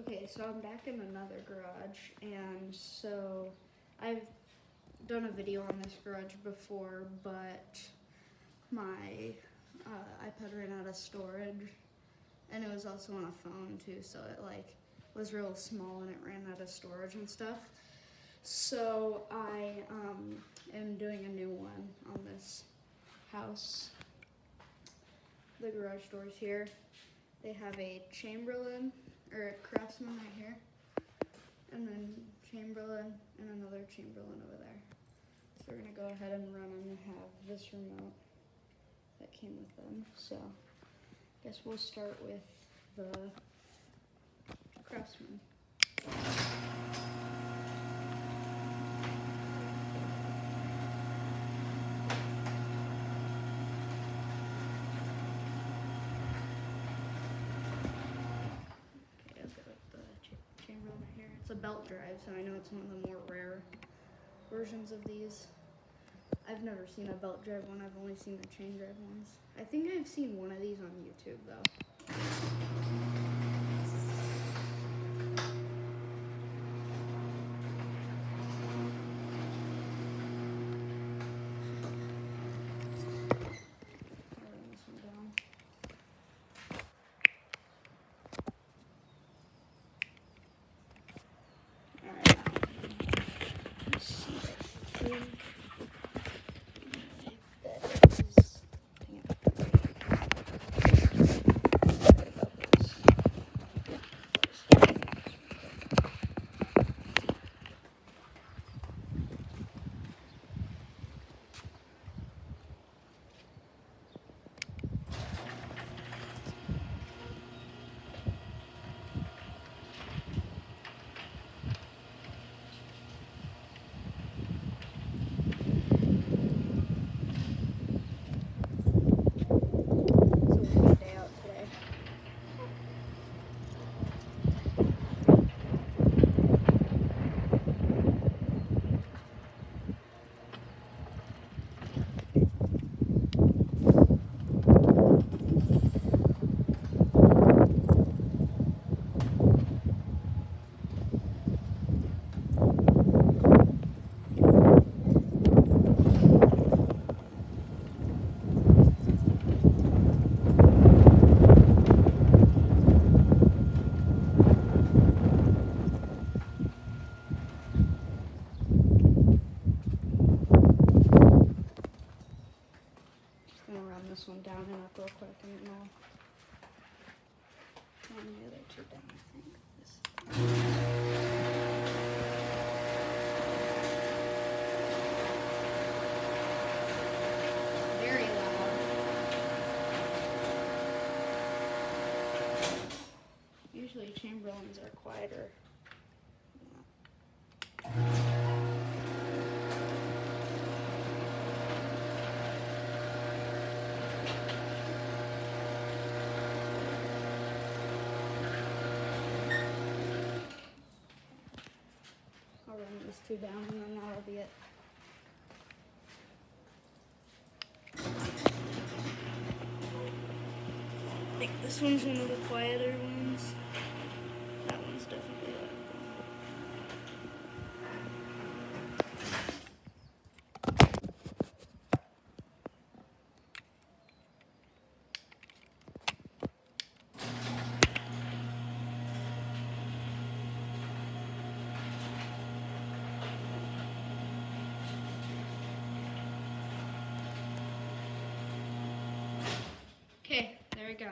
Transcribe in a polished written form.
Okay, so I'm back in another garage, and so I've done a video on this garage before, but my iPad ran out of storage, and it was also on a phone too, so it like was real small and it ran out of storage and stuff. So I am doing a new one on this house. The garage doors here, they have a Chamberlain or a Craftsman right here, and then Chamberlain and another Chamberlain over there. So we're gonna go ahead and run them and have this remote that came with them. So I guess we'll start with the Craftsman. It's a belt drive, so I know it's one of the more rare versions of these. I've never seen a belt drive one, I've only seen the chain drive ones. I think I've seen one of these on YouTube though. I'll run this one down. Alright, let's see, I think that is, dang it. Sorry about this. It's a windy day out today. Just gonna run this one down and up real quick and then I'll run the other two down, I think. Very loud. Usually Chamberlains are quieter. I'll run these two down and then that'll be it. I think this one's one of the quieter ones. That one's definitely loud. Okay, there we go.